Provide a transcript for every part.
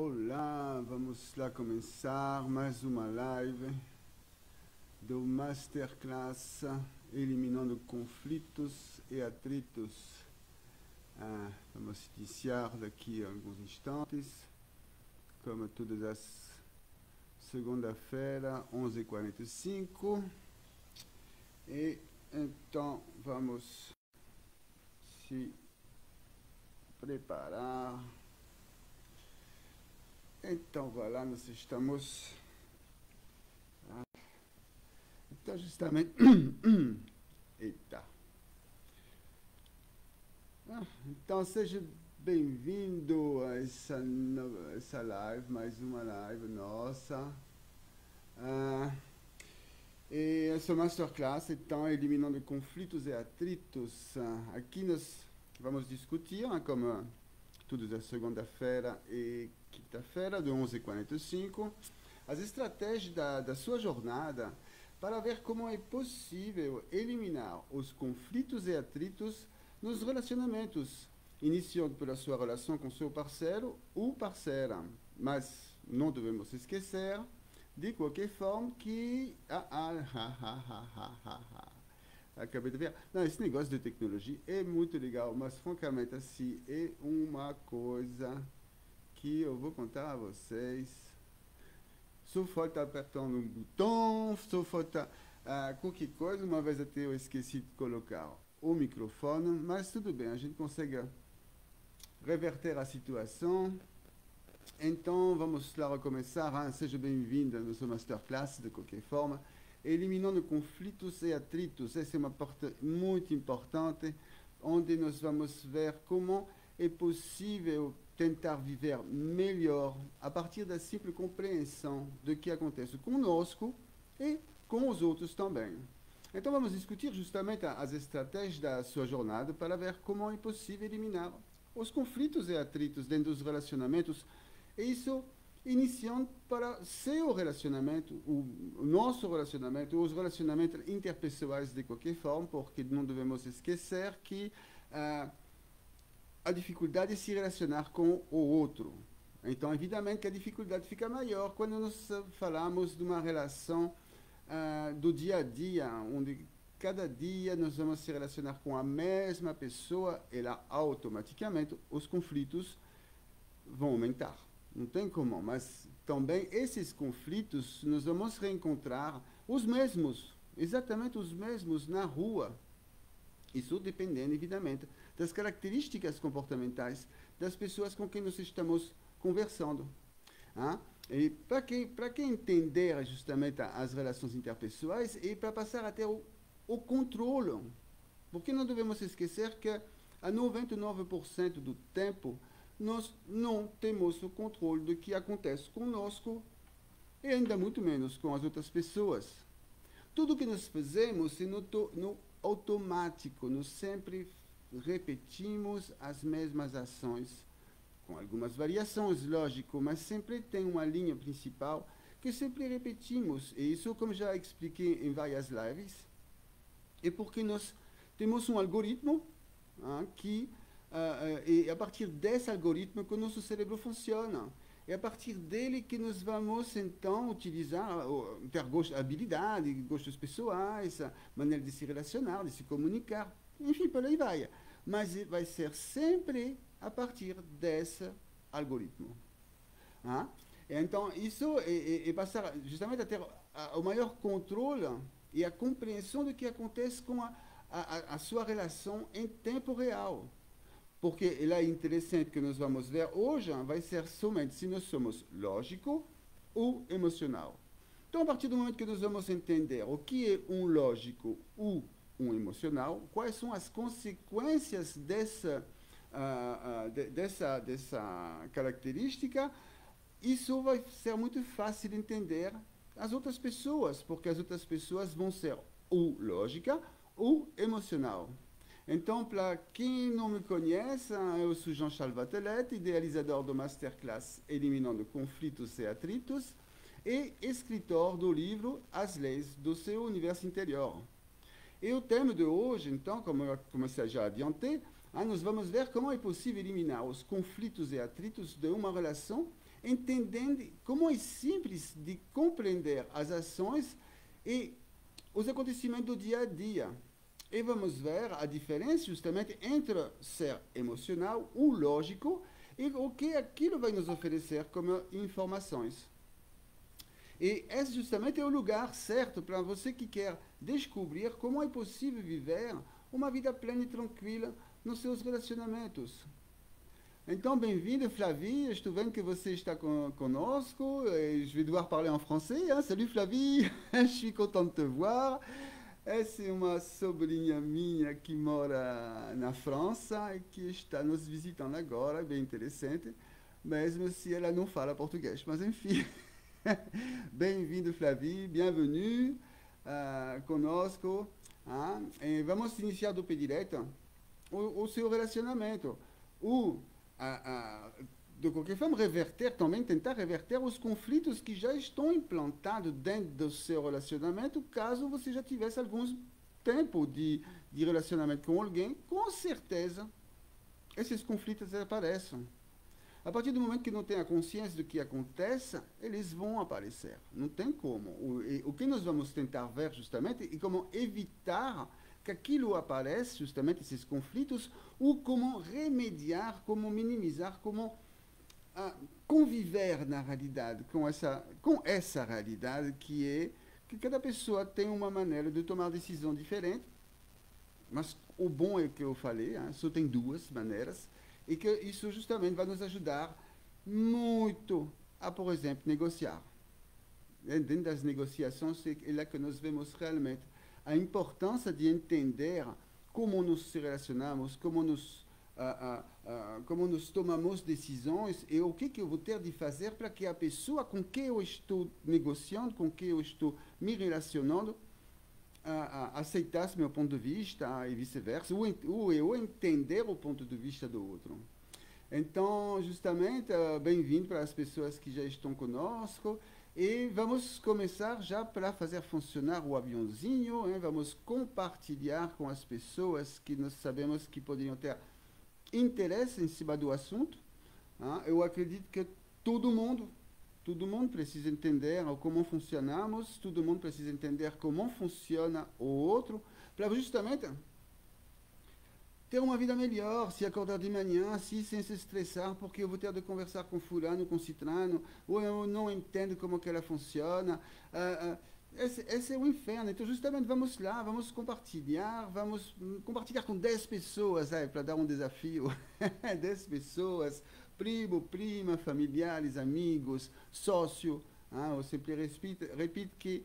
Olá, vamos lá começar mais uma live do Masterclass Eliminando Conflitos e Atritos. Vamos iniciar daqui a alguns instantes, como todas as segunda-feira, 11h45. E então vamos se preparar. Então, voilà, nós estamos... Então, justamente... Eita. Então, seja bem-vindo a essa live, mais uma live nossa. E essa Masterclass, então, eliminando conflitos e atritos. Aqui nós vamos discutir, como todas as segunda-feira e quinta-feira, de 11h45, as estratégias da sua jornada para ver como é possível eliminar os conflitos e atritos nos relacionamentos, iniciando pela sua relação com seu parceiro ou parceira. Mas não devemos esquecer, de qualquer forma, que... Acabei de ver. Não, esse negócio de tecnologia é muito legal, mas francamente assim, é uma coisa que eu vou contar a vocês. Só falta apertando um botão, só falta qualquer coisa. Uma vez até eu esqueci de colocar o microfone, mas tudo bem, a gente consegue reverter a situação. Então vamos lá começar. Seja bem-vindo no seu Masterclass, de qualquer forma. Eliminando conflitos e atritos. Essa é uma parte muito importante, onde nós vamos ver como é possível tentar viver melhor a partir da simples compreensão do que acontece conosco e com os outros também. Então vamos discutir justamente as estratégias da sua jornada para ver como é possível eliminar os conflitos e atritos dentro dos relacionamentos, e isso iniciando para seu relacionamento, o nosso relacionamento, os relacionamentos interpessoais de qualquer forma, porque não devemos esquecer que a dificuldade de se relacionar com o outro. Então, evidentemente, que a dificuldade fica maior quando nós falamos de uma relação do dia a dia, onde cada dia nós vamos se relacionar com a mesma pessoa, e lá automaticamente os conflitos vão aumentar. Não tem como, mas também esses conflitos nós vamos reencontrar os mesmos, exatamente os mesmos na rua. Isso dependendo, evidentemente, das características comportamentais das pessoas com quem nós estamos conversando. E para que entender justamente as relações interpessoais e para passar até o controle. Porque não devemos esquecer que a 99% do tempo nós não temos o controle do que acontece conosco e ainda muito menos com as outras pessoas. Tudo que nós fazemos é no automático, nós sempre repetimos as mesmas ações, com algumas variações, lógico, mas sempre tem uma linha principal que sempre repetimos. E isso, como já expliquei em várias lives, é porque nós temos um algoritmo que é a partir desse algoritmo que o nosso cérebro funciona. É a partir dele que nós vamos, então, utilizar, ter habilidade, gostos pessoais, a maneira de se relacionar, de se comunicar, enfim, por aí vai. Mas vai ser sempre a partir desse algoritmo. Então, isso é passar justamente a ter o maior controle e a compreensão do que acontece com a sua relação em tempo real. Porque lá é interessante que nós vamos ver hoje, vai ser somente se nós somos lógico ou emocional. Então, a partir do momento que nós vamos entender o que é um lógico ou um emocional, quais são as consequências dessa característica, isso vai ser muito fácil de entender as outras pessoas, porque as outras pessoas vão ser ou lógica ou emocional. Então, para quem não me conhece, eu sou Jean-Charles Vatelet, idealizador do Masterclass Eliminando Conflitos e Atritos e escritor do livro As Leis do Seu Universo Interior. E o tema de hoje, então, como eu comecei já a adiantar, nós vamos ver como é possível eliminar os conflitos e atritos de uma relação entendendo como é simples de compreender as ações e os acontecimentos do dia a dia. E vamos ver a diferença justamente entre ser emocional, o lógico, e o que aquilo vai nos oferecer como informações. E esse justamente é o lugar certo para você que quer descobrir como é possível viver uma vida plena e tranquila nos seus relacionamentos. Então, bem-vindo, Flavie. Estou vendo que você está conosco. Je vais devoir parler en français. Hein? Salut, Flavie. Je suis content de te voir. Essa é uma sobrinha minha que mora na França e que está nos visitando agora. Bem interessante. Mesmo se ela não fala português. Mas, enfim. Bem-vindo, Flavie. Bienvenue conosco. Vamos iniciar do pé direito o seu relacionamento. De qualquer forma, reverter também, tentar reverter os conflitos que já estão implantados dentro do seu relacionamento, caso você já tivesse algum tempo de relacionamento com alguém, com certeza esses conflitos aparecem. A partir do momento que não tem a consciência do que acontece, eles vão aparecer. Não tem como. O que nós vamos tentar ver justamente é como evitar que aquilo apareça, justamente esses conflitos, ou como remediar, como minimizar, como conviver na realidade com essa realidade que é que cada pessoa tem uma maneira de tomar decisão diferente, mas o bom é que eu falei, só tem duas maneiras, e que isso justamente vai nos ajudar muito a, por exemplo, negociar. Dentro das negociações, é lá que nós vemos realmente a importância de entender como nos relacionamos, como nos tomamos decisões e o que eu vou ter de fazer para que a pessoa com quem eu estou negociando, com quem eu estou me relacionando, aceitasse meu ponto de vista e vice-versa, ou eu entender o ponto de vista do outro. Então, justamente, bem-vindo para as pessoas que já estão conosco. E vamos começar já para fazer funcionar o aviãozinho, hein? Vamos compartilhar com as pessoas que nós sabemos que poderiam ter interesse em cima do assunto. Eu acredito que todo mundo precisa entender como funcionamos, todo mundo precisa entender como funciona o outro, para justamente ter uma vida melhor, se acordar de manhã, sem se estressar, porque eu vou ter de conversar com fulano, com ciclano, ou eu não entendo como que ela funciona. Esse é o inferno. Então, justamente, vamos lá, vamos compartilhar com 10 pessoas, para dar um desafio. 10 pessoas, primo, prima, familiares, amigos, sócio. Eu sempre repito que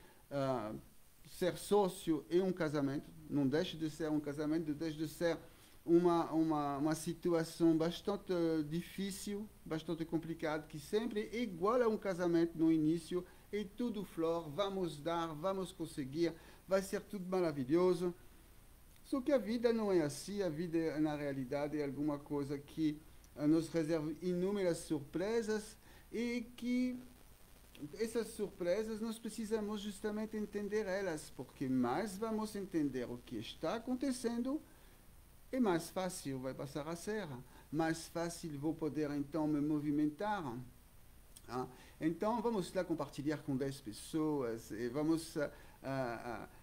ser sócio é um casamento, não deixa de ser um casamento, deixa de ser uma situação bastante difícil, bastante complicada, que sempre é igual a um casamento no início, é tudo flor, vamos dar, vamos conseguir, vai ser tudo maravilhoso. Só que a vida não é assim, a vida, na realidade, é alguma coisa que nos reserva inúmeras surpresas e que essas surpresas nós precisamos justamente entender elas, porque mais vamos entender o que está acontecendo, e mais fácil vai passar a ser, mais fácil vou poder então me movimentar. Então vamos lá compartilhar com 10 pessoas e vamos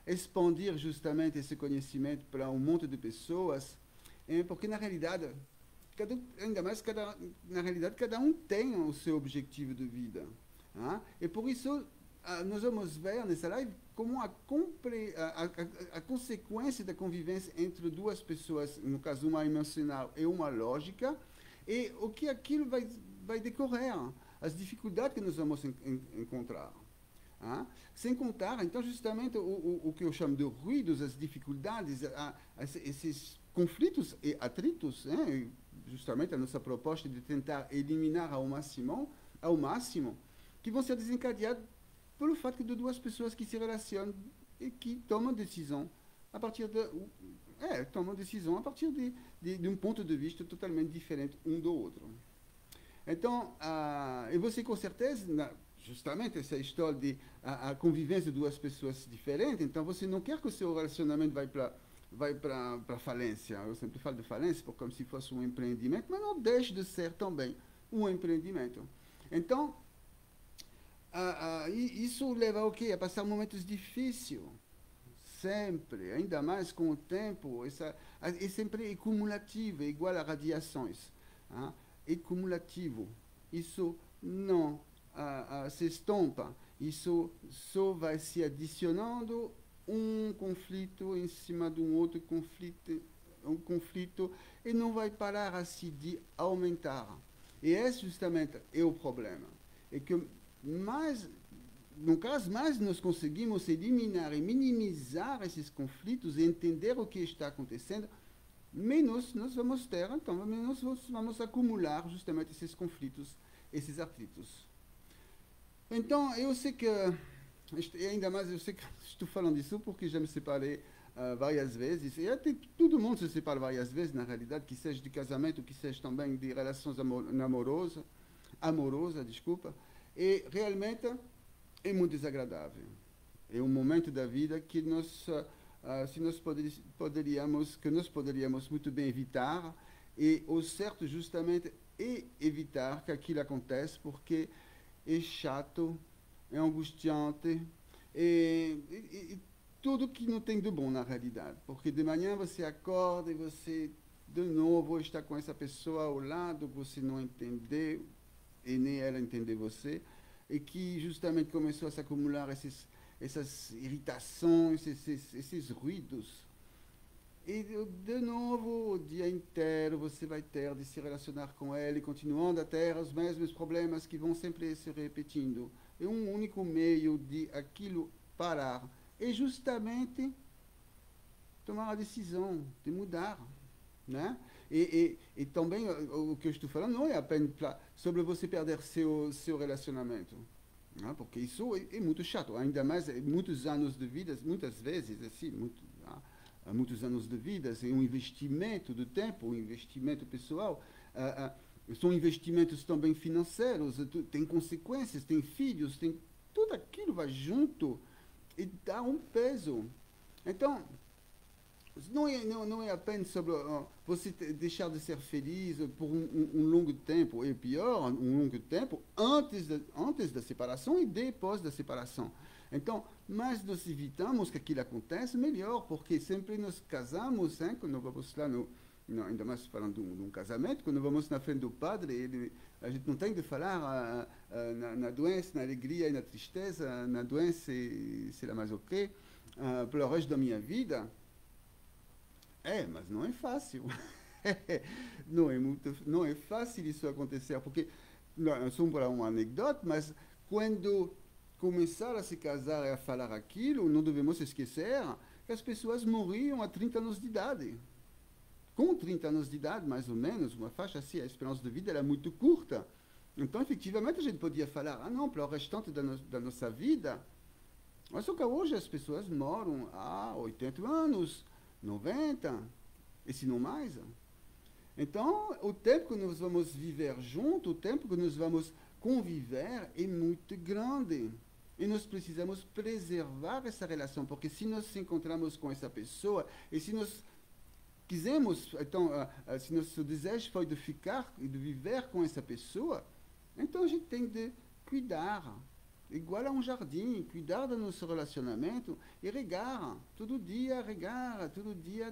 expandir justamente esse conhecimento para um monte de pessoas, porque na realidade, na realidade cada um tem o seu objetivo de vida. E por isso nós vamos ver nessa live como a consequência da convivência entre duas pessoas, no caso uma emocional e uma lógica, e o que aquilo vai decorrer, as dificuldades que nós vamos encontrar. Sem contar, então, justamente o que eu chamo de ruídos, as dificuldades, esses conflitos e atritos, justamente a nossa proposta de tentar eliminar ao máximo, que vão ser desencadeados pelo fato de duas pessoas que se relacionam e que tomam decisão a partir de um ponto de vista totalmente diferente um do outro. Então, e você com certeza, justamente essa história de a convivência de duas pessoas diferentes, então você não quer que o seu relacionamento vai para falência. Eu sempre falo de falência como se fosse um empreendimento, mas não deixe de ser também um empreendimento. Então, isso leva ao quê? A passar momentos difíceis. Sempre, ainda mais com o tempo, é sempre cumulativo, é igual a radiações. Hein? É cumulativo. Isso não se estompa. Isso só vai se adicionando um conflito em cima de um outro conflito e não vai parar assim de aumentar. E esse justamente é o problema. É que mais no caso, mais nós conseguimos eliminar e minimizar esses conflitos e entender o que está acontecendo, menos nós vamos ter, então, menos vamos acumular justamente esses conflitos, esses atritos. Então, eu sei que, ainda mais eu sei que estou falando isso porque já me separei várias vezes, e até todo mundo se separa várias vezes, na realidade, que seja de casamento, que seja também de relações amorosa, desculpa, e realmente é muito desagradável. É um momento da vida que se nós poderíamos muito bem evitar, e o certo justamente é evitar que aquilo aconteça, porque é chato, é angustiante, e tudo que não tem de bom na realidade. Porque de manhã você acorda e você de novo está com essa pessoa ao lado, você não entendeu, e nem ela entender você, e que justamente começou a se acumular essas irritações, esses ruídos. E de novo, o dia inteiro você vai ter de se relacionar com ela e continuando a ter os mesmos problemas que vão sempre se repetindo. É um único meio de aquilo parar. É justamente tomar a decisão de mudar. Né? E também o que eu estou falando não é apenas sobre você perder seu relacionamento, né? Porque isso é muito chato, ainda mais muitos anos de vida, muitas vezes, assim, muitos anos de vida, é um investimento de tempo, um investimento pessoal, são investimentos também financeiros, tem consequências, tem filhos, tem tudo aquilo vai junto e dá um peso. Então, não é apenas sobre você deixar de ser feliz por um longo tempo, e pior, um longo tempo antes da separação e depois da separação. Então, mais nós evitamos que aquilo aconteça, melhor, porque sempre nos casamos, hein, quando vamos lá ainda mais falando de um casamento, quando vamos na frente do padre, a gente não tem de falar na doença, na alegria e na tristeza, na doença e sei lá mais o quê, pelo resto da minha vida. Mas não é fácil. Não é fácil isso acontecer, porque, não, só para uma anedota, mas quando começar a se casar e a falar aquilo, não devemos esquecer que as pessoas morriam a 30 anos de idade. Com 30 anos de idade, mais ou menos, uma faixa assim, a esperança de vida era muito curta. Então, efetivamente, a gente podia falar, não, para o restante da nossa vida. Mas só que hoje as pessoas moram há 80 anos, 90, e se não mais. Então, o tempo que nós vamos viver junto, o tempo que nós vamos conviver é muito grande. E nós precisamos preservar essa relação, porque se nós nos encontramos com essa pessoa, e se nós quisermos, então, se nosso desejo foi de ficar e de viver com essa pessoa, então a gente tem de cuidar. Igual a um jardim, cuidar do nosso relacionamento e regar, todo dia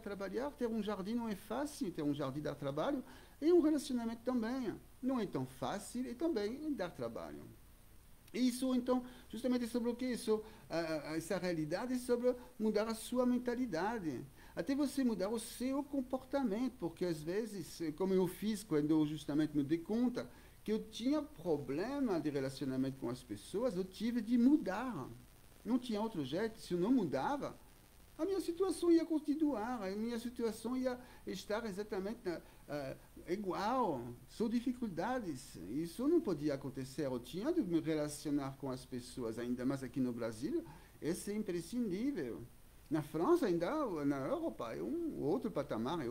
trabalhar. Ter um jardim não é fácil, ter um jardim dá trabalho, e um relacionamento também não é tão fácil e também dá trabalho. E isso, então, justamente sobre o que? Essa realidade é sobre mudar a sua mentalidade. Até você mudar o seu comportamento, porque às vezes, como eu fiz quando eu justamente me dei conta que eu tinha problema de relacionamento com as pessoas, eu tive de mudar. Não tinha outro jeito. Se eu não mudava, a minha situação ia continuar, a minha situação ia estar exatamente igual. São dificuldades. Isso não podia acontecer. Eu tinha de me relacionar com as pessoas, ainda mais aqui no Brasil. Esse é imprescindível. Na França, ainda, na Europa, é um outro patamar, é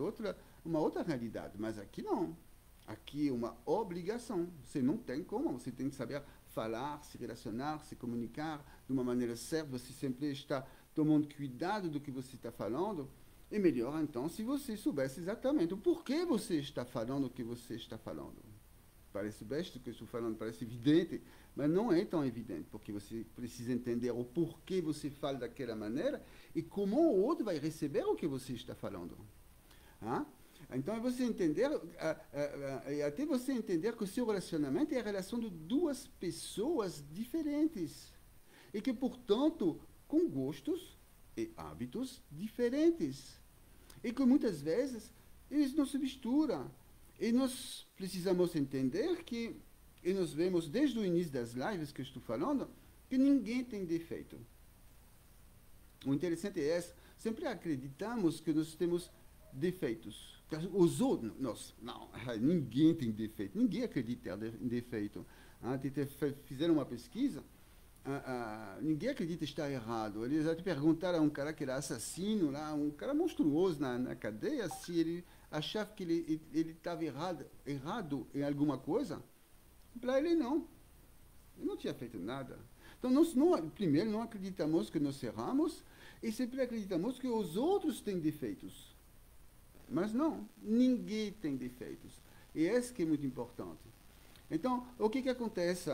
uma outra realidade. Mas aqui não. Aqui é uma obrigação. Você não tem como. Você tem que saber falar, se relacionar, se comunicar de uma maneira certa. Você sempre está tomando cuidado do que você está falando. É melhor, então, se você soubesse exatamente o porquê você está falando o que você está falando. parece besta o que eu estou falando, parece evidente, mas não é tão evidente, porque você precisa entender o porquê você fala daquela maneira e como o outro vai receber o que você está falando. Ah? Então, é você entender, até você entender que o seu relacionamento é a relação de duas pessoas diferentes. E que, portanto, com gostos e hábitos diferentes. E que muitas vezes eles não se misturam. E nós precisamos entender que, e nós vemos desde o início das lives que eu estou falando, que ninguém tem defeito. O interessante é esse, sempre acreditamos que nós temos defeitos. Os outros, nós, não, ninguém tem defeito, ninguém acredita em defeito. Fizeram uma pesquisa, ninguém acredita estar errado. Eles até perguntaram a um cara que era assassino, lá, um cara monstruoso na cadeia, se ele achava que ele estava errado em alguma coisa. Para ele, não. Ele não tinha feito nada. Então, nós primeiro não acreditamos que nós erramos e sempre acreditamos que os outros têm defeitos. Mas não, ninguém tem defeitos. E esse que é muito importante. Então, o que acontece?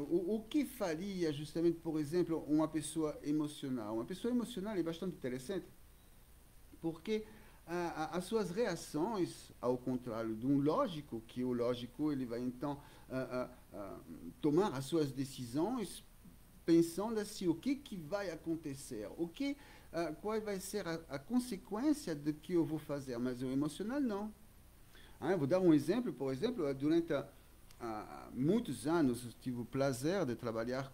O que faria justamente, por exemplo, uma pessoa emocional? Uma pessoa emocional é bastante interessante, porque as suas reações, ao contrário de um lógico, que o lógico ele vai então tomar as suas decisões pensando assim, o que vai acontecer, qual vai ser a consequência do que eu vou fazer, mas o emocional não. Eu vou dar um exemplo, por exemplo, durante muitos anos eu tive o prazer de trabalhar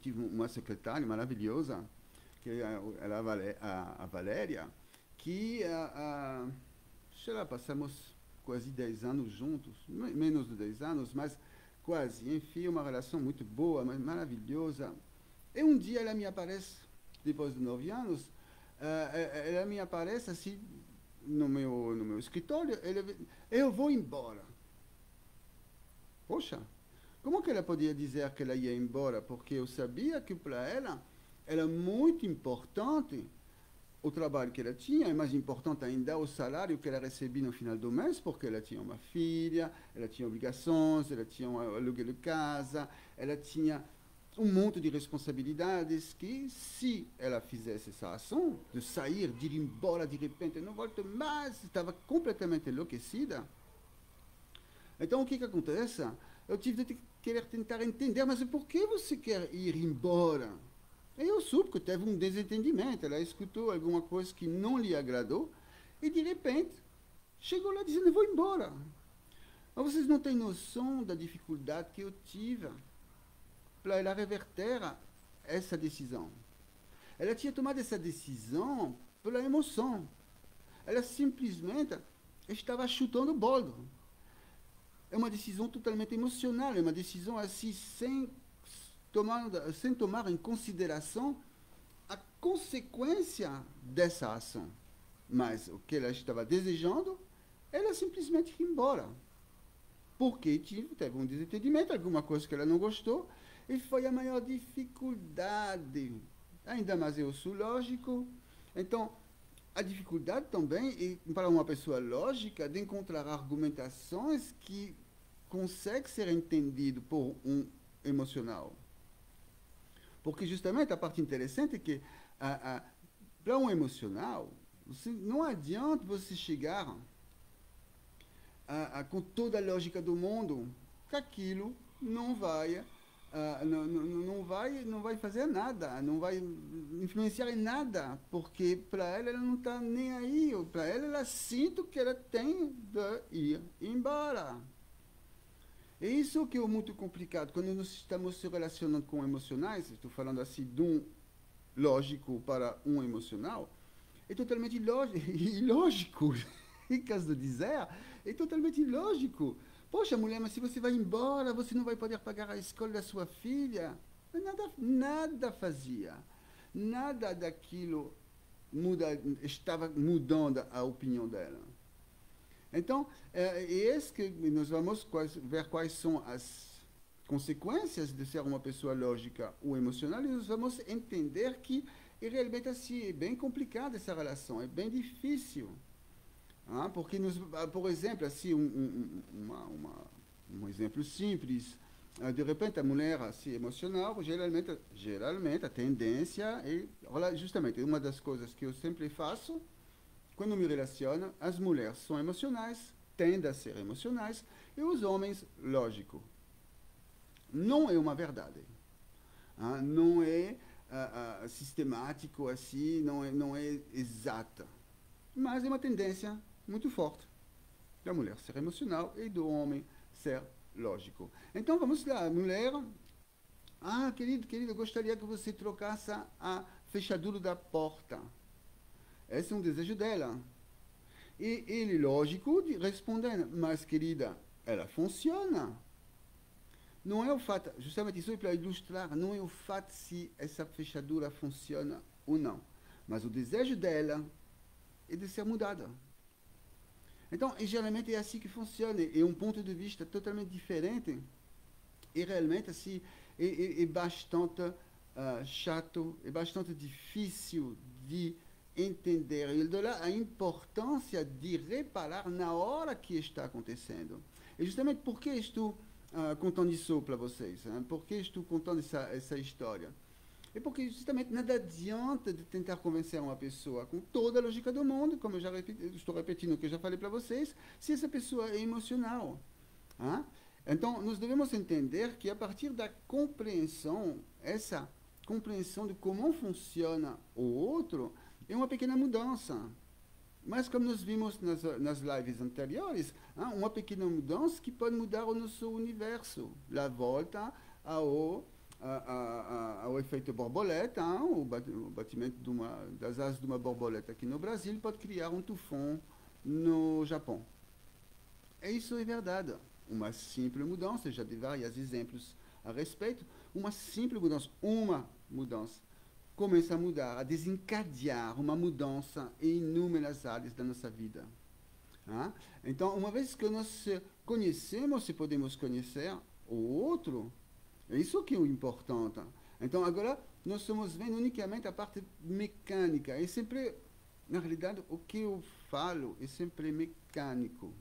tive uma secretária maravilhosa, que era a Valéria, que, sei lá, passamos quase 10 anos juntos, menos de 10 anos, mas quase, enfim, uma relação muito boa, maravilhosa. E um dia ela me aparece, depois de 9 anos, ela me aparece assim, no meu escritório, eu vou embora. Poxa, como que ela podia dizer que ela ia embora? Porque eu sabia que para ela era muito importante o trabalho que ela tinha, e mais importante ainda o salário que ela recebia no final do mês, porque ela tinha uma filha, ela tinha obrigações, ela tinha um aluguel de casa, ela tinha um monte de responsabilidades que, se ela fizesse essa ação, de sair, de ir embora de repente, não volta mais, estava completamente enlouquecida. Então, o que acontece? Eu tive de querer tentar entender, mas por que você quer ir embora? E eu soube que teve um desentendimento, ela escutou alguma coisa que não lhe agradou, e de repente, chegou lá dizendo, eu vou embora. Mas vocês não têm noção da dificuldade que eu tive para ela reverter essa decisão. Ela tinha tomado essa decisão pela emoção. Ela simplesmente estava chutando o balde. É uma decisão totalmente emocional, é uma decisão assim, sem tomar em consideração a consequência dessa ação. Mas o que ela estava desejando, ela simplesmente ia embora. Porque teve um desentendimento, alguma coisa que ela não gostou, e foi a maior dificuldade. Ainda mais eu sou lógico. Então, a dificuldade também é, para uma pessoa lógica, de encontrar argumentações que conseguem ser entendido por um emocional. Porque justamente a parte interessante é que, para um emocional, não adianta você chegar com toda a lógica do mundo, que aquilo não vai fazer nada, não vai influenciar em nada, porque para ela não está nem aí, para ela sente que ela tem de ir embora. É isso que é muito complicado, quando nós estamos se relacionando com emocionais, estou falando assim de um lógico para um emocional, é totalmente ilógico, em caso de dizer, é totalmente ilógico. Poxa, mulher, mas se você vai embora, você não vai poder pagar a escola da sua filha. Nada fazia. Nada daquilo estava mudando a opinião dela. Então, é esse que nós vamos ver quais são as consequências de ser uma pessoa lógica ou emocional, e nós vamos entender que realmente assim, é bem complicada essa relação, é bem difícil. Porque, por exemplo, assim, um exemplo simples, de repente a mulher assim, emocional, geralmente a tendência é, olha, justamente, uma das coisas que eu sempre faço, quando me relaciono, as mulheres são emocionais, tendem a ser emocionais, e os homens, lógico. Não é uma verdade. Não é sistemático assim, não é exata. Mas é uma tendência muito forte da mulher ser emocional e do homem ser lógico. Então vamos lá, mulher. Querido, eu gostaria que você trocasse a fechadura da porta. Esse é um desejo dela. E ele, lógico, respondendo, mas querida, ela funciona. Não é o fato, justamente isso é para ilustrar, não é o fato se essa fechadura funciona ou não, mas o desejo dela é de ser mudada. Então, geralmente é assim que funciona, é um ponto de vista totalmente diferente e realmente assim é bastante chato, é bastante difícil de entender. E de lá a importância de reparar na hora que está acontecendo. E justamente porque estou contando isso para vocês, por que estou contando essa história? É porque justamente nada adianta de tentar convencer uma pessoa com toda a lógica do mundo, como eu já estou repetindo o que eu já falei para vocês, se essa pessoa é emocional. Hein? Então, nós devemos entender que a partir da compreensão, essa compreensão de como funciona o outro, é uma pequena mudança. Mas como nós vimos nas lives anteriores, uma pequena mudança que pode mudar o nosso universo. A volta ao efeito borboleta, o batimento das asas de uma borboleta aqui no Brasil pode criar um tufão no Japão. Isso é verdade. Uma simples mudança, já dei vários exemplos a respeito, uma mudança, começa a mudar, a desencadear uma mudança em inúmeras áreas da nossa vida. Então, uma vez que nós conhecemos e podemos conhecer o outro, é isso que é o importante. Então, agora, nós estamos vendo unicamente a parte mecânica. É sempre, na realidade, o que eu falo é sempre mecânico.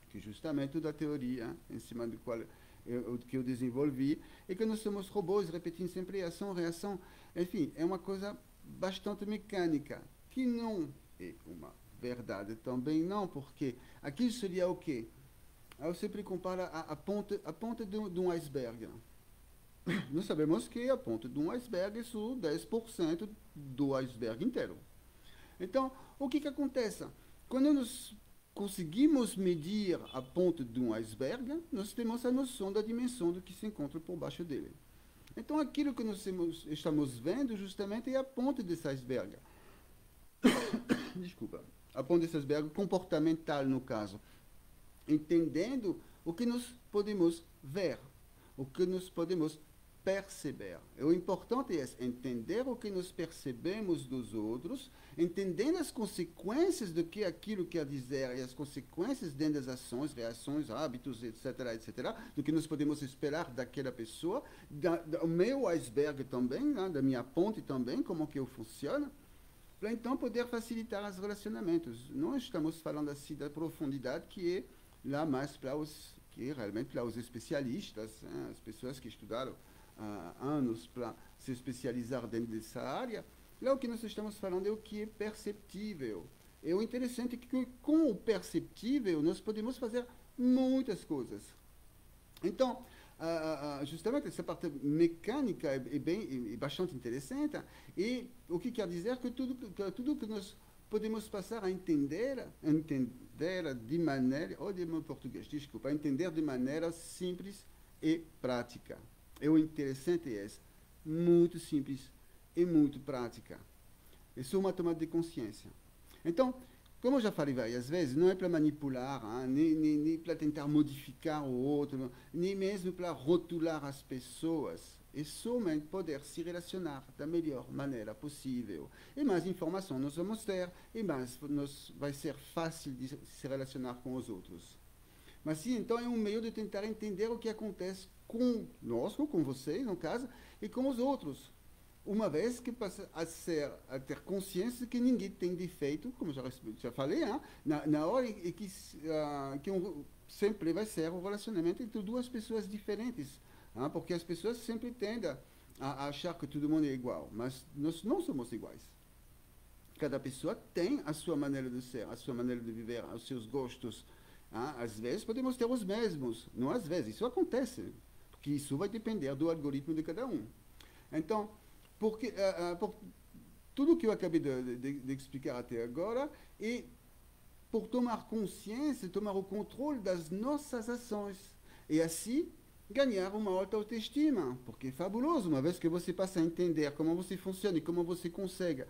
Que justamente da teoria em cima do qual que eu desenvolvi, e que nós somos robôs repetindo sempre ação, reação. Enfim, é uma coisa bastante mecânica, que não é uma verdade também não, porque aquilo seria o quê? Eu sempre comparo a ponta de um iceberg. Nós sabemos que a ponta de um iceberg é só 10% do iceberg inteiro. Então, o que acontece? Quando nós conseguimos medir a ponta de um iceberg, nós temos a noção da dimensão do que se encontra por baixo dele. Então, aquilo que nós estamos vendo justamente é a ponta desse iceberg. Desculpa. A ponta desse iceberg comportamental, no caso. Entendendo o que nós podemos ver, o que nós podemos perceber. E o importante é entender o que nós percebemos dos outros, entendendo as consequências do que aquilo quer dizer e as consequências dentro das ações, reações, hábitos, etc., etc., do que nós podemos esperar daquela pessoa, do meu iceberg também, né, da minha ponte também, como que eu funciono, para então poder facilitar os relacionamentos. Não estamos falando assim da profundidade que é lá mais para os que é realmente para os especialistas, né, as pessoas que estudaram anos para se especializar dentro dessa área. Lá o que nós estamos falando é o que é perceptível. É o interessante que com o perceptível nós podemos fazer muitas coisas. Então, justamente essa parte mecânica é bastante interessante, e o que quer dizer que tudo que nós podemos passar a entender de maneira, ou de meu português, desculpa, entender de maneira simples e prática. E o interessante é muito simples e muito prática. É só uma tomada de consciência. Então, como eu já falei várias vezes, não é para manipular, nem para tentar modificar o outro, nem mesmo para rotular as pessoas. É somente poder se relacionar da melhor maneira possível. E mais informação nós vamos ter, e mais vai ser fácil de se relacionar com os outros. Mas sim, então é um meio de tentar entender o que acontece conosco, com vocês, no caso, e com os outros. uma vez que passa a ter consciência que ninguém tem defeito, como já falei, hein? Na hora em que, sempre vai ser um relacionamento entre duas pessoas diferentes, hein? Porque as pessoas sempre tendem a achar que todo mundo é igual, mas nós não somos iguais. Cada pessoa tem a sua maneira de ser, a sua maneira de viver, os seus gostos. Hein? Às vezes podemos ter os mesmos, não às vezes, isso acontece, porque isso vai depender do algoritmo de cada um. Então, porque, por tudo que eu acabei de explicar até agora, e por tomar consciência, tomar o controle das nossas ações. E assim, ganhar uma alta autoestima. Porque é fabuloso, uma vez que você passa a entender como você funciona e como você consegue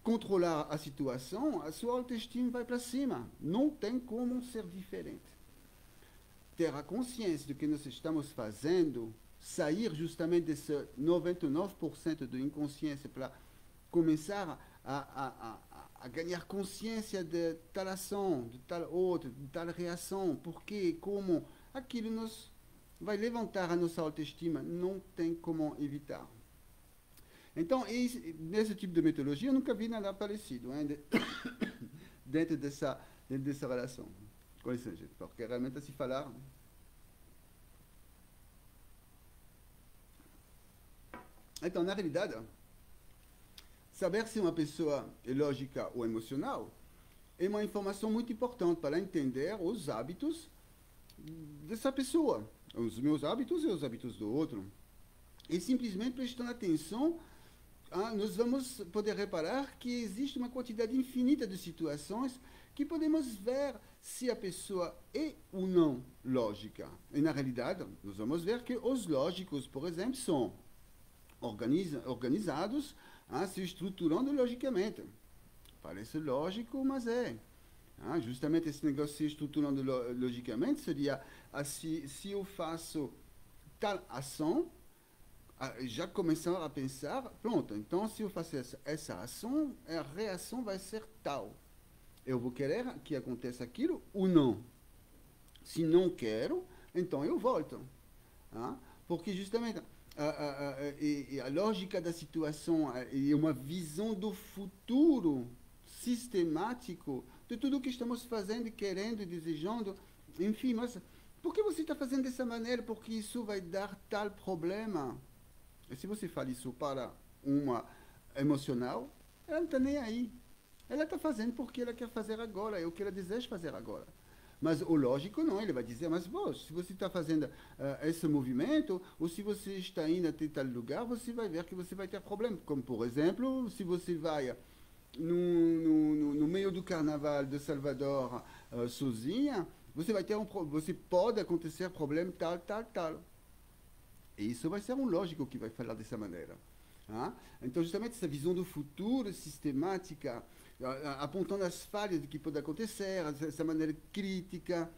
controlar a situação, a sua autoestima vai para cima. Não tem como ser diferente. Ter a consciência do que nós estamos fazendo, sair justamente desse 99% de inconsciência para começar a ganhar consciência de tal ação, de tal outra, de tal reação, porque, como, aquilo nos vai levantar a nossa autoestima, não tem como evitar. Então, nesse tipo de metodologia, eu nunca vi nada parecido ainda dentro dessa relação. Com isso, gente, porque realmente, a se falar... Então, na realidade, saber se uma pessoa é lógica ou emocional é uma informação muito importante para entender os hábitos dessa pessoa, os meus hábitos e os hábitos do outro. E simplesmente prestando atenção, nós vamos poder reparar que existe uma quantidade infinita de situações que podemos ver se a pessoa é ou não lógica. E, na realidade, nós vamos ver que os lógicos, por exemplo, são organizados, se estruturando logicamente. Parece lógico, mas é. Justamente esse negócio de se estruturando logicamente seria, se eu faço tal ação, já começar a pensar, pronto, então se eu faço essa ação, a reação vai ser tal. Eu vou querer que aconteça aquilo ou não. Se não quero, então eu volto. Porque justamente a lógica da situação e uma visão do futuro sistemático de tudo o que estamos fazendo, querendo e desejando. Enfim, mas por que você está fazendo dessa maneira? Porque isso vai dar tal problema. E se você fala isso para uma emocional, ela não está nem aí. Ela está fazendo porque ela quer fazer agora, é o que ela deseja fazer agora. Mas o lógico não, ele vai dizer, mas se você está fazendo esse movimento, ou se você está indo até tal lugar, você vai ver que você vai ter problema. Como, por exemplo, se você vai no meio do carnaval de Salvador sozinha, você vai ter você pode acontecer problema tal, tal, tal. E isso vai ser um lógico que vai falar dessa maneira. Então, justamente, essa visão do futuro sistemática, apontando as falhas do que pode acontecer, essa maneira crítica,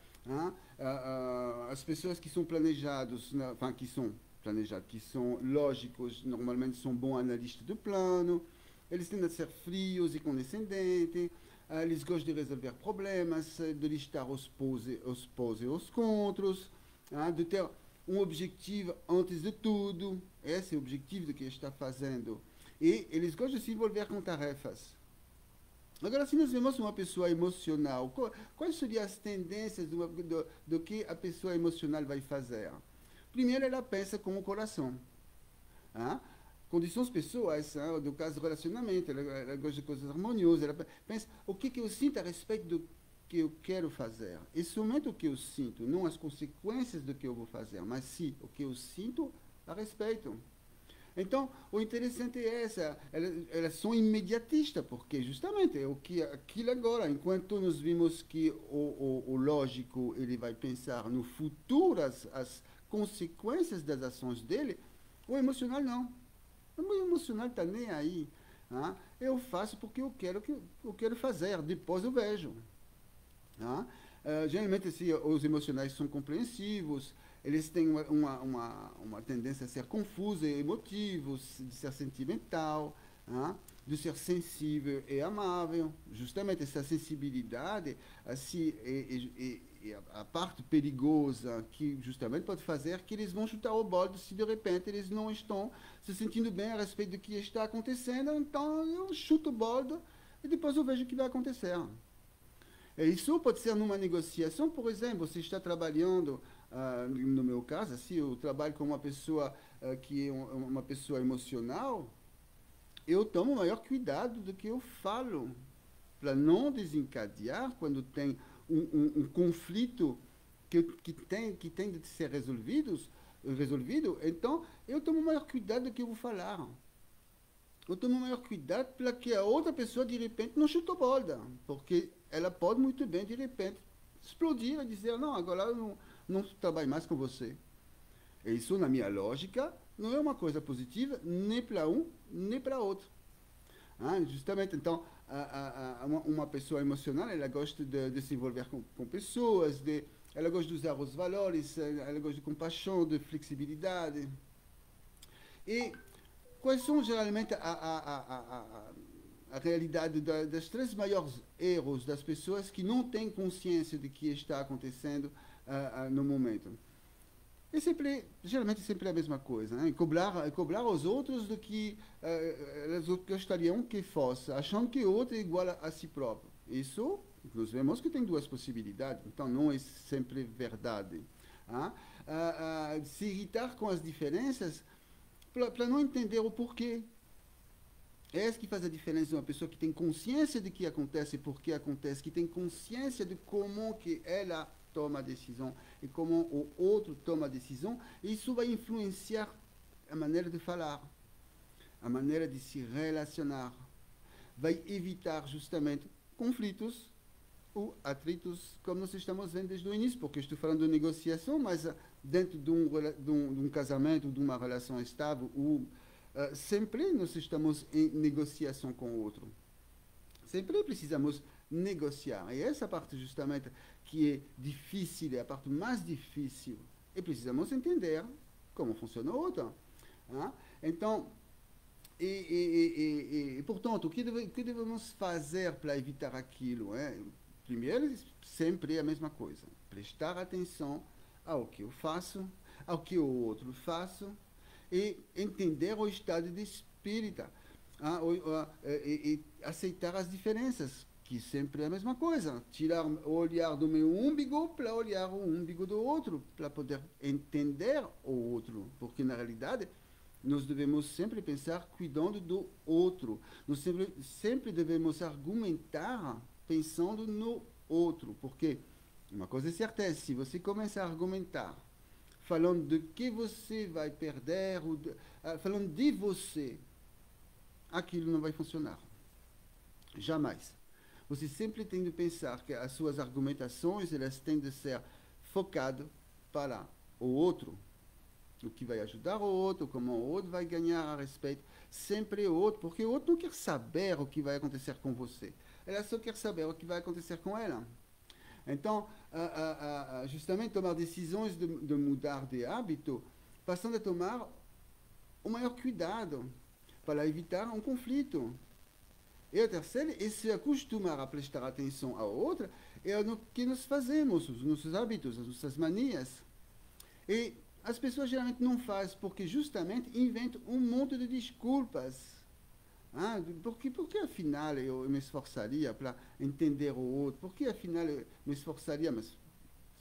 as pessoas que são planejados, que são lógicos, normalmente são bons analistas do plano, eles tendem a ser frios e condescendentes, eles gostam de resolver problemas, de listar os pós e os contras, de ter um objetivo antes de tudo, esse é o objetivo do que está fazendo. E eles gostam de se envolver com tarefas. Agora, se nós vemos uma pessoa emocional, quais seriam as tendências do que a pessoa emocional vai fazer? Primeiro, ela pensa com o coração. Condições pessoais, do caso do relacionamento, ela gosta de coisas harmoniosas, ela pensa, o que eu sinto a respeito do que eu quero fazer. E somente o que eu sinto, não as consequências do que eu vou fazer, mas sim o que eu sinto a respeito. Então, o interessante é elas são imediatistas, porque justamente é aquilo agora, enquanto nós vimos que o lógico ele vai pensar no futuro, as consequências das ações dele, o emocional não. O emocional está nem aí. Eu faço porque eu quero fazer, depois eu vejo. Geralmente, os emocionais são compreensivos, eles têm uma tendência a ser confusos e emotivos, de ser sentimental, de ser sensível e amável. Justamente essa sensibilidade e a parte perigosa que justamente pode fazer que eles vão chutar o balde se de repente eles não estão se sentindo bem a respeito do que está acontecendo, então eu chuto o balde e depois eu vejo o que vai acontecer. E isso pode ser numa negociação, por exemplo, você está trabalhando, no meu caso, assim, eu trabalho com uma pessoa que é uma pessoa emocional, eu tomo o maior cuidado do que eu falo, para não desencadear quando tem um conflito que tem de ser resolvido, então eu tomo o maior cuidado do que eu vou falar. Eu tomo o maior cuidado para que a outra pessoa, de repente, não chute a bola, porque ela pode muito bem, de repente, explodir e dizer, não, agora eu não trabalho mais com você. E isso, na minha lógica, não é uma coisa positiva, nem para um, nem para outro. Justamente, então, uma pessoa emocional, ela gosta de se envolver com pessoas, ela gosta de usar os valores, ela gosta de compaixão, de flexibilidade. E quais são geralmente a realidade das três maiores erros das pessoas que não têm consciência de que está acontecendo no momento? É sempre, geralmente sempre a mesma coisa, né? Cobrar aos outros do que elas gostariam que fosse, achando que o outro é igual a si próprio. Isso, nós vemos que tem duas possibilidades, então não é sempre verdade. Se irritar com as diferenças para não entender o porquê. É essa que faz a diferença de uma pessoa que tem consciência de que acontece, por que acontece, que tem consciência de como que ela toma a decisão e como o outro toma a decisão, e isso vai influenciar a maneira de falar, a maneira de se relacionar, vai evitar justamente conflitos ou atritos, como nós estamos vendo desde o início, porque estou falando de negociação, mas dentro de um casamento, de uma relação estável, sempre nós estamos em negociação com o outro. Sempre precisamos negociar. E essa parte justamente que é difícil, é a parte mais difícil. E precisamos entender como funciona o outro. Então, portanto, o que devemos fazer para evitar aquilo? Primeiro, sempre é a mesma coisa. Prestar atenção ao que eu faço, ao que o outro faz, e entender o estado de espírito, e aceitar as diferenças, que sempre é a mesma coisa. Tirar o olhar do meu umbigo para olhar o umbigo do outro, para poder entender o outro, porque na realidade nós devemos sempre pensar cuidando do outro. Nós sempre devemos argumentar pensando no outro, porque uma coisa é certa, se você começa a argumentar falando de que você vai perder, falando de você, aquilo não vai funcionar. Jamais. Você sempre tem de pensar que as suas argumentações, elas têm de ser focadas para o outro, o que vai ajudar o outro, como o outro vai ganhar a respeito, sempre o outro, porque o outro não quer saber o que vai acontecer com você, ela só quer saber o que vai acontecer com ela. Então, justamente tomar decisões de mudar de hábito, passando a tomar o maior cuidado para evitar um conflito. E a terceira é se acostumar a prestar atenção ao outro, é no que nós fazemos, os nossos hábitos, as nossas manias. E as pessoas geralmente não fazem porque justamente inventam um monte de desculpas. Porque afinal eu me esforçaria para entender o outro? Porque afinal eu me esforçaria, mas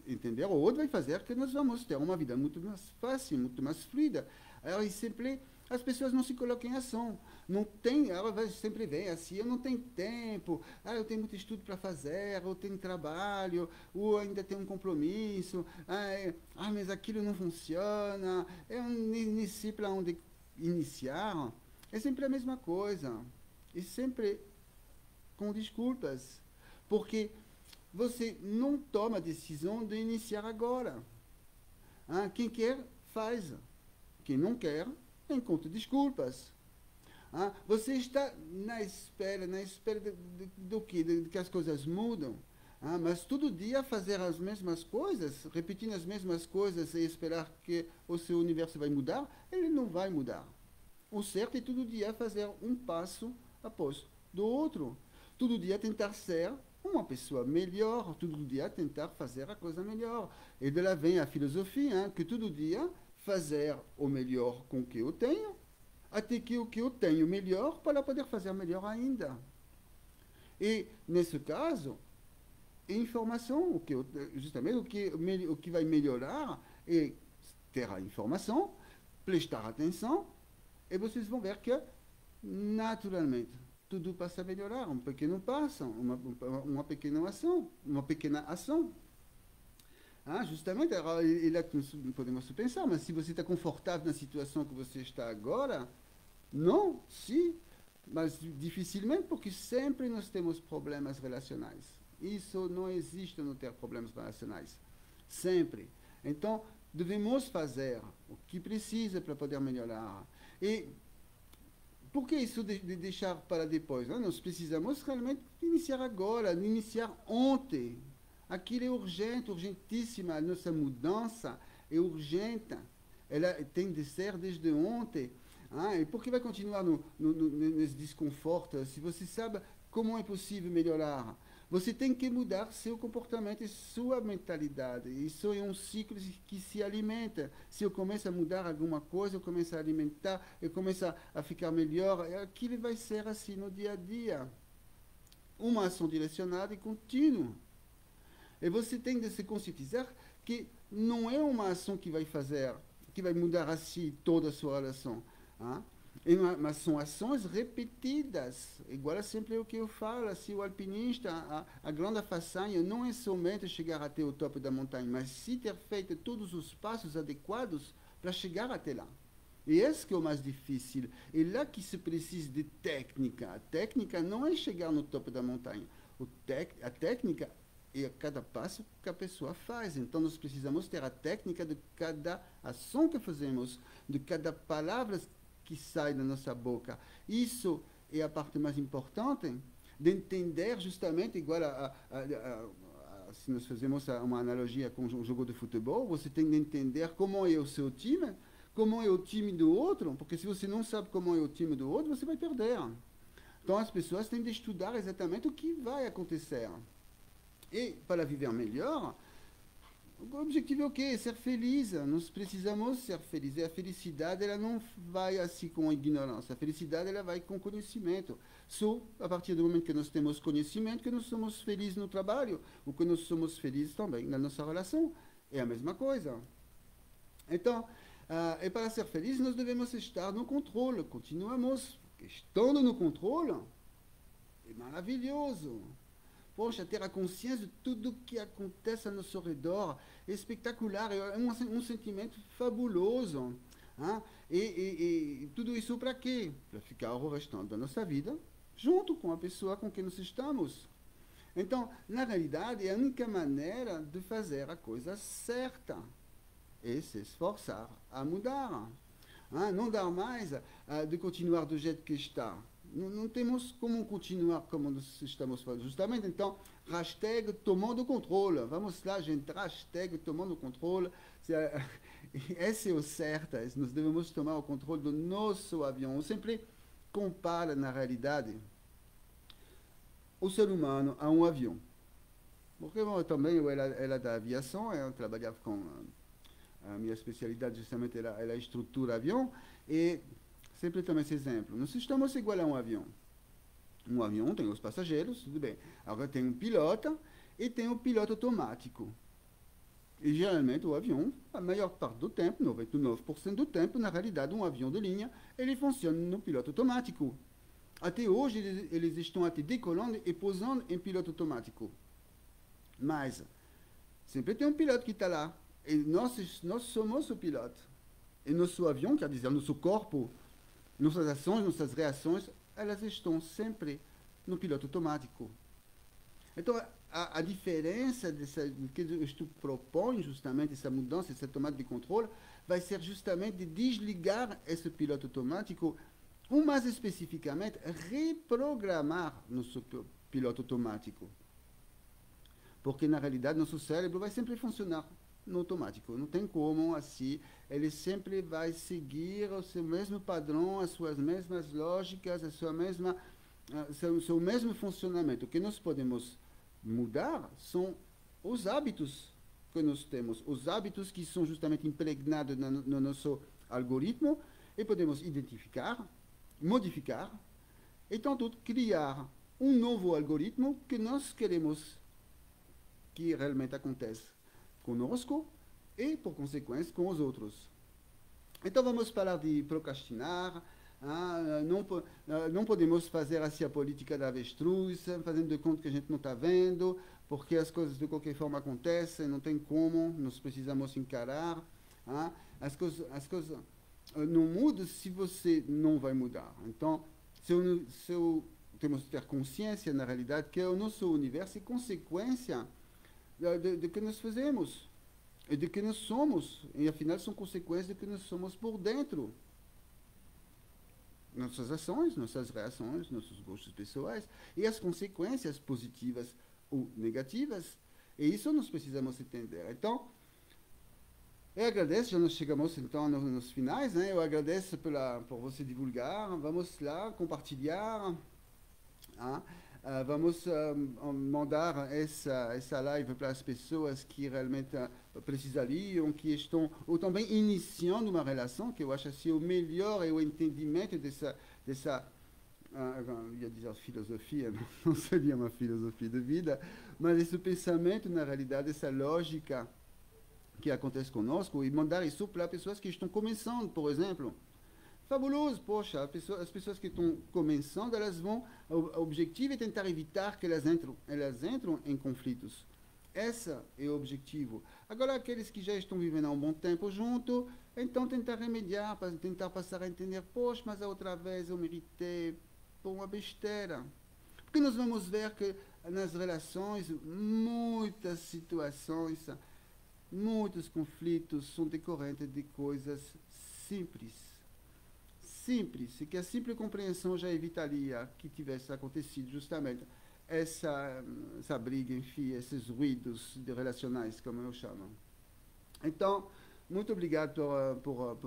entender o outro vai fazer que nós vamos ter uma vida muito mais fácil, muito mais fluida. Aí sempre as pessoas não se colocam em ação. Não tem, ela vai sempre ver assim, eu não tenho tempo, eu tenho muito estudo para fazer, eu tenho trabalho, ou ainda tenho um compromisso, mas aquilo não funciona, eu nem sei para onde iniciar. É sempre a mesma coisa. E sempre com desculpas. Porque você não toma a decisão de iniciar agora. Quem quer, faz. Quem não quer, encontra desculpas. Você está na espera do quê? De que as coisas mudam. Mas todo dia fazer as mesmas coisas, repetindo as mesmas coisas e esperar que o seu universo vai mudar, ele não vai mudar. O certo é todo dia fazer um passo após do outro. Todo dia tentar ser uma pessoa melhor, todo dia tentar fazer a coisa melhor. E de lá vem a filosofia, hein, que todo dia fazer o melhor com o que eu tenho, até que o que eu tenho melhor para poder fazer melhor ainda. E, nesse caso, informação, justamente o que vai melhorar é ter a informação, prestar atenção, e vocês vão ver que, naturalmente, tudo passa a melhorar. Um pequeno passo, uma pequena ação, uma pequena ação. Ah, justamente, é lá que nós podemos pensar, mas se você está confortável na situação que você está agora, não, sim, mas dificilmente, porque sempre nós temos problemas relacionais. Isso não existe não ter problemas relacionais. Sempre. Então, devemos fazer o que precisa para poder melhorar. E por que isso de deixar para depois? Não? Nós precisamos realmente iniciar agora, iniciar ontem. Aquilo é urgente, urgentíssima. A nossa mudança é urgente. Ela tem de ser desde ontem. Ah, e por que vai continuar nesse desconforto? Se você sabe como é possível melhorar, você tem que mudar seu comportamento e sua mentalidade. Isso é um ciclo que se alimenta. Se eu começo a mudar alguma coisa, eu começo a alimentar, eu começo a ficar melhor, aquilo vai ser assim no dia a dia. Uma ação direcionada e contínua. E você tem de se conscientizar que não é uma ação que vai fazer, que vai mudar assim toda a sua relação. Ah? Mas são ações repetidas. Igual a sempre o que eu falo, se o alpinista, a grande façanha não é somente chegar até o topo da montanha, mas se ter feito todos os passos adequados para chegar até lá. E esse que é o mais difícil. É lá que se precisa de técnica. A técnica não é chegar no topo da montanha. A técnica é cada passo que a pessoa faz. Então, nós precisamos ter a técnica de cada ação que fazemos, de cada palavra que sai da nossa boca. Isso é a parte mais importante de entender justamente, igual se nós fazemos uma analogia com o jogo de futebol, você tem de entender como é o seu time, como é o time do outro, porque se você não sabe como é o time do outro, você vai perder. Então, as pessoas têm de estudar exatamente o que vai acontecer. E, para viver melhor, o objetivo é o quê? Ser feliz. Nós precisamos ser felizes. E a felicidade, ela não vai assim com a ignorância. A felicidade, ela vai com conhecimento. Só a partir do momento que nós temos conhecimento, que nós somos felizes no trabalho, ou que nós somos felizes também na nossa relação. É a mesma coisa. Então, e para ser felizes, nós devemos estar no controle. Continuamos. Estando no controle, é maravilhoso. Poxa, ter a consciência de tudo que acontece ao nosso redor é espetacular, é um sentimento fabuloso. Hein? E tudo isso para quê? Para ficar o restante da nossa vida junto com a pessoa com quem nós estamos. Então, na realidade, é a única maneira de fazer a coisa certa é se esforçar a mudar. Hein? Não dar mais de continuar do jeito que está. Não temos como continuar como nós estamos fazendo. Justamente, então, hashtag tomando controle. Vamos lá, gente, hashtag tomando controle. Esse é o certo. Nós devemos tomar o controle do nosso avião. Eu sempre comparo, na realidade, o ser humano a um avião. Porque eu também, eu era da aviação, eu trabalhava com... A minha especialidade, justamente, era a estrutura avião. E... sempre também esse exemplo. Nós estamos igual a um avião. Um avião tem os passageiros, tudo bem. Agora tem um piloto e tem um piloto automático. E geralmente o avião, a maior parte do tempo, 99% do tempo, na realidade, um avião de linha, ele funciona no piloto automático. Até hoje, eles estão até decolando e pousando em piloto automático. Mas, sempre tem um piloto que está lá. E nós somos o piloto. E nosso avião, quer dizer, nosso corpo, nossas ações, nossas reações, elas estão sempre no piloto automático. Então, a diferença do que eu proponho, justamente, essa mudança, essa tomada de controle, vai ser justamente de desligar esse piloto automático, ou mais especificamente, reprogramar nosso piloto automático. Porque, na realidade, nosso cérebro vai sempre funcionar no automático. Não tem como, assim, ele sempre vai seguir o seu mesmo padrão, as suas mesmas lógicas, o seu mesmo funcionamento. O que nós podemos mudar são os hábitos que nós temos, os hábitos que são justamente impregnados no nosso algoritmo e podemos identificar, modificar e, tanto, criar um novo algoritmo que nós queremos que realmente aconteça conosco e, por consequência, com os outros. Então, vamos parar de procrastinar. Não podemos fazer assim a política da avestruz, fazendo de conta que a gente não está vendo, porque as coisas de qualquer forma acontecem, não tem como, nós precisamos encarar. As coisas não mudam se você não vai mudar. Então, temos que ter consciência, na realidade, que o nosso universo é consequência de que nós fazemos, e de que nós somos, e afinal são consequências de que nós somos por dentro. Nossas ações, nossas reações, nossos gostos pessoais, e as consequências positivas ou negativas, e isso nós precisamos entender. Então, eu agradeço, já nós chegamos então nos finais, né? Eu agradeço por você divulgar, vamos lá compartilhar, vamos mandar essa live para as pessoas que realmente precisariam, que estão ou também iniciando uma relação, que eu acho assim o melhor é o entendimento dessa eu ia dizer filosofia, não seria uma filosofia de vida, mas esse pensamento, na realidade, essa lógica que acontece conosco, e mandar isso para pessoas que estão começando, por exemplo. Fabuloso, poxa, as pessoas que estão começando, elas vão, o objetivo é tentar evitar que elas entram em conflitos. Esse é o objetivo. Agora, aqueles que já estão vivendo há um bom tempo junto, então tentar remediar, tentar passar a entender, poxa, mas a outra vez eu me irritei por uma besteira. Porque nós vamos ver que nas relações, muitas situações, muitos conflitos são decorrentes de coisas simples, e que a simples compreensão já evitaria que tivesse acontecido justamente essa briga, enfim, esses ruídos relacionais, como eu chamo. Então, muito obrigado por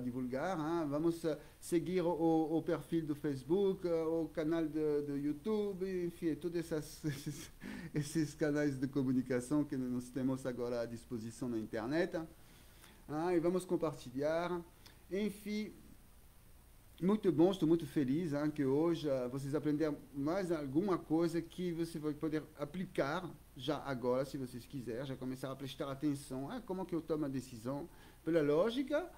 divulgar. Vamos seguir o perfil do Facebook, o canal do YouTube, enfim, todos esses canais de comunicação que nós temos agora à disposição na internet. E vamos compartilhar. Enfim, muito bom, estou muito feliz que hoje vocês aprenderam mais alguma coisa que você vai poder aplicar já agora, se vocês quiserem, já começar a prestar atenção a como que eu tomo a decisão, pela lógica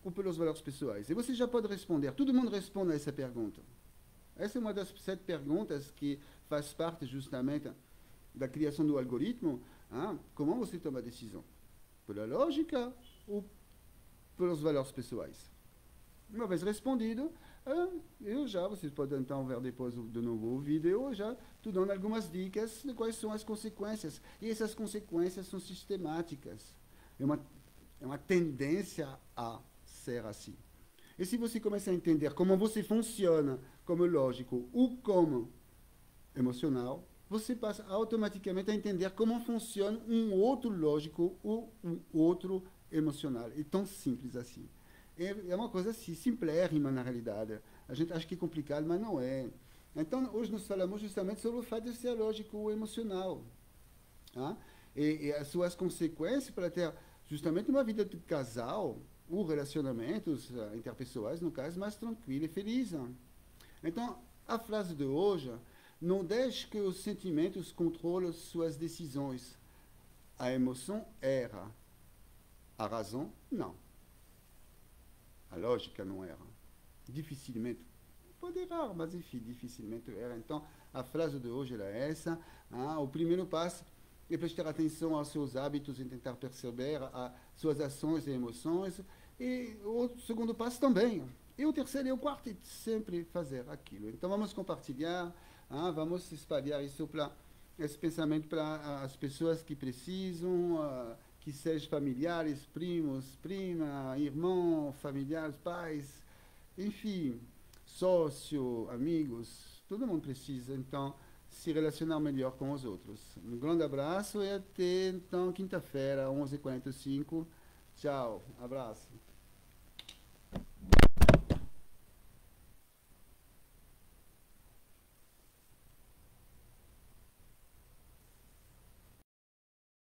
ou pelos valores pessoais. E você já pode responder, todo mundo responde a essa pergunta. Essa é uma das 7 perguntas que faz parte justamente da criação do algoritmo. Como você toma a decisão? Pela lógica ou pelos valores pessoais? Uma vez respondido, vocês podem então ver depois de novo o vídeo, já estou dando algumas dicas de quais são as consequências. E essas consequências são sistemáticas. É uma tendência a ser assim. E se você começa a entender como você funciona como lógico ou como emocional, você passa automaticamente a entender como funciona um outro lógico ou um outro emocional. É tão simples assim. É uma coisa assim, simplérrima na realidade. A gente acha que é complicado, mas não é. Então, hoje nós falamos justamente sobre o fato de ser lógico ou emocional. E as suas consequências para ter justamente uma vida de casal, ou relacionamentos interpessoais, no caso, mais tranquilo e feliz. Então, a frase de hoje, não deixe que os sentimentos controlem suas decisões. A emoção erra. A razão, não. A lógica não erra. Dificilmente. Pode errar, mas enfim, dificilmente erra. Então, a frase de hoje era essa. O primeiro passo é prestar atenção aos seus hábitos e tentar perceber as suas ações e emoções. E o segundo passo também. E o terceiro e o quarto é sempre fazer aquilo. Então, vamos compartilhar, vamos espalhar esse pensamento para as pessoas que precisam, que sejam familiares, primos, prima, irmão, familiares, pais, enfim, sócio, amigos, todo mundo precisa, então, se relacionar melhor com os outros. Um grande abraço e até, então, quinta-feira, 11h45. Tchau, abraço.